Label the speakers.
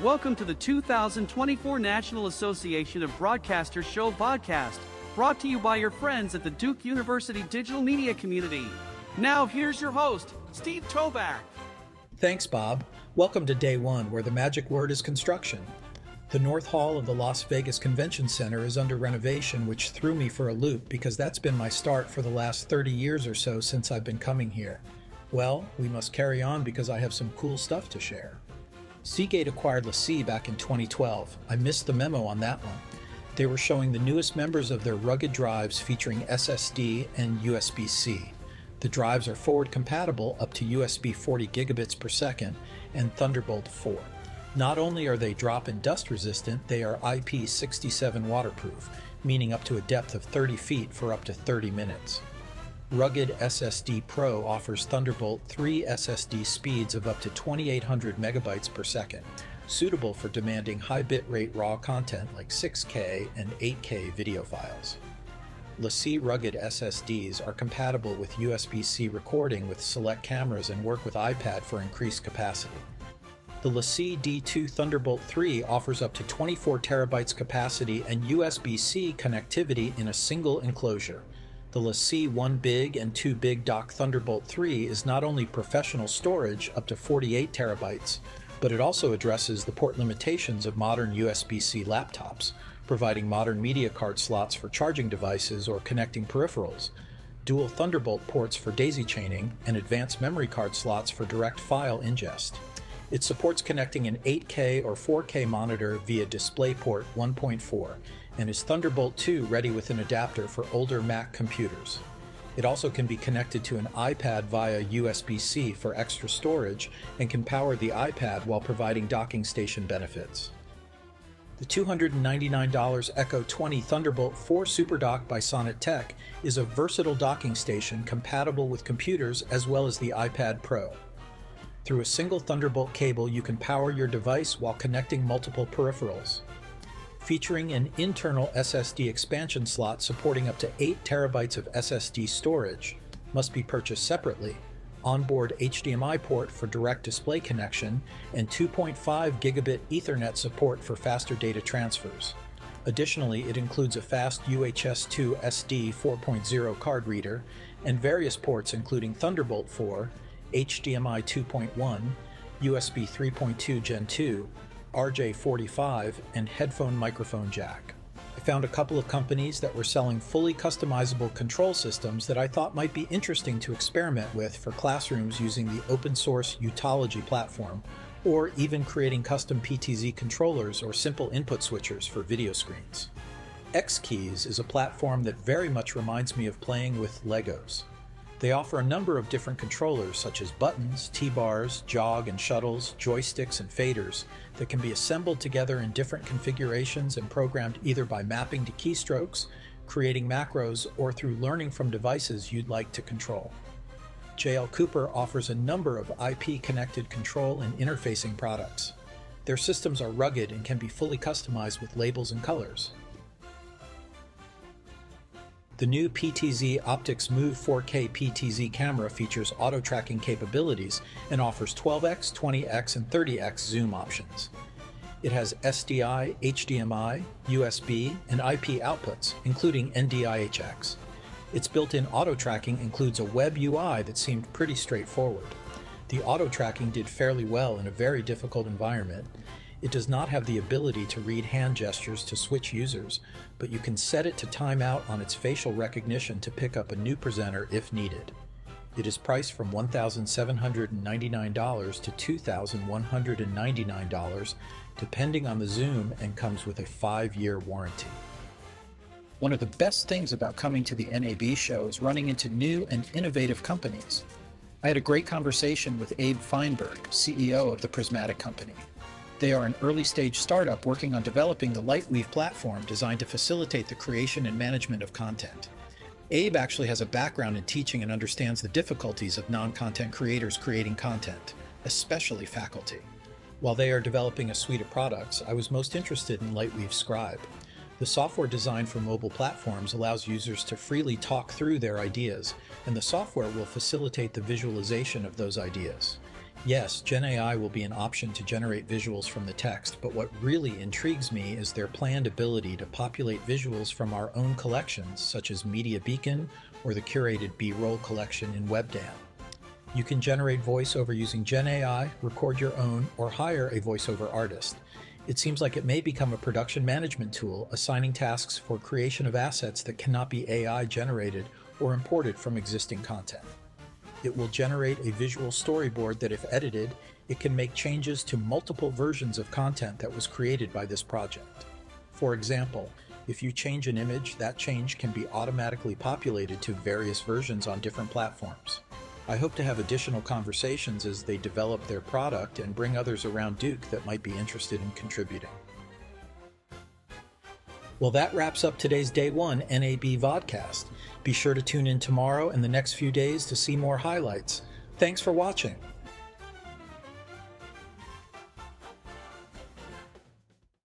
Speaker 1: Welcome to the 2024 National Association of Broadcasters Show Vodcast, brought to you by your friends at the Duke University Digital Media Community. Now here's your host, Steve Toback.
Speaker 2: Thanks, Bob. Welcome to Day 1, where the magic word is construction. The North Hall of the Las Vegas Convention Center is under renovation, which threw me for a loop because that's been my start for the last 30 years or so since I've been coming here. Well, we must carry on because I have some cool stuff to share. Seagate acquired LaCie back in 2012. I missed the memo on that one. They were showing the newest members of their rugged drives featuring SSD and USB-C. The drives are forward compatible up to USB 40 gigabits per second and Thunderbolt 4. Not only are they drop and dust resistant, they are IP67 waterproof, meaning up to a depth of 30 feet for up to 30 minutes. Rugged SSD Pro offers Thunderbolt 3 SSD speeds of up to 2800 megabytes per second, suitable for demanding high bitrate raw content like 6K and 8K video files. LaCie rugged SSDs are compatible with USB-C recording with select cameras and work with iPad for increased capacity. The LaCie D2 Thunderbolt 3 offers up to 24 terabytes capacity and USB-C connectivity in a single enclosure. The LaCie 1 Big and 2 Big Dock Thunderbolt 3 is not only professional storage up to 48 terabytes, but it also addresses the port limitations of modern USB-C laptops, providing modern media card slots for charging devices or connecting peripherals, dual Thunderbolt ports for daisy chaining, and advanced memory card slots for direct file ingest. It supports connecting an 8K or 4K monitor via DisplayPort 1.4 and is Thunderbolt 2 ready with an adapter for older Mac computers. It also can be connected to an iPad via USB-C for extra storage and can power the iPad while providing docking station benefits. The $299 Echo 20 Thunderbolt 4 SuperDock by Sonnet Tech is a versatile docking station compatible with computers as well as the iPad Pro. Through a single Thunderbolt cable, you can power your device while connecting multiple peripherals. Featuring an internal SSD expansion slot supporting up to 8 terabytes of SSD storage, must be purchased separately, onboard HDMI port for direct display connection, and 2.5 gigabit Ethernet support for faster data transfers. Additionally, it includes a fast UHS 2 SD 4.0 card reader and various ports including Thunderbolt 4, HDMI 2.1, USB 3.2 Gen 2, RJ45, and headphone microphone jack. I found a couple of companies that were selling fully customizable control systems that I thought might be interesting to experiment with for classrooms using the open source Utology platform, or even creating custom PTZ controllers or simple input switchers for video screens. X-Keys is a platform that very much reminds me of playing with Legos. They offer a number of different controllers such as buttons, T-bars, jog and shuttles, joysticks and faders that can be assembled together in different configurations and programmed either by mapping to keystrokes, creating macros, or through learning from devices you'd like to control. JL Cooper offers a number of IP-connected control and interfacing products. Their systems are rugged and can be fully customized with labels and colors. The new PTZOptics Move 4K PTZ camera features auto-tracking capabilities and offers 12x, 20x, and 30x zoom options. It has SDI, HDMI, USB, and IP outputs, including NDIHX. Its built-in auto-tracking includes a web UI that seemed pretty straightforward. The auto-tracking did fairly well in a very difficult environment. It does not have the ability to read hand gestures to switch users, but you can set it to time out on its facial recognition to pick up a new presenter if needed. It is priced from $1,799 to $2,199, depending on the zoom, and comes with a 5-year warranty. One of the best things about coming to the NAB show is running into new and innovative companies. I had a great conversation with Abe Feinberg, CEO of the Prismatic Company. They are an early-stage startup working on developing the LightWeave platform designed to facilitate the creation and management of content. Abe actually has a background in teaching and understands the difficulties of non-content creators creating content, especially faculty. While they are developing a suite of products, I was most interested in LightWeave Scribe. The software designed for mobile platforms allows users to freely talk through their ideas, and the software will facilitate the visualization of those ideas. Yes, Gen AI will be an option to generate visuals from the text, but what really intrigues me is their planned ability to populate visuals from our own collections, such as Media Beacon or the curated B-roll collection in WebDAM. You can generate voiceover using Gen AI, record your own, or hire a voiceover artist. It seems like it may become a production management tool, assigning tasks for creation of assets that cannot be AI generated or imported from existing content. It will generate a visual storyboard that, if edited, it can make changes to multiple versions of content that was created by this project. For example, if you change an image, that change can be automatically populated to various versions on different platforms. I hope to have additional conversations as they develop their product and bring others around Duke that might be interested in contributing. Well, that wraps up today's Day 1 NAB Vodcast. Be sure to tune in tomorrow and the next few days to see more highlights. Thanks for watching.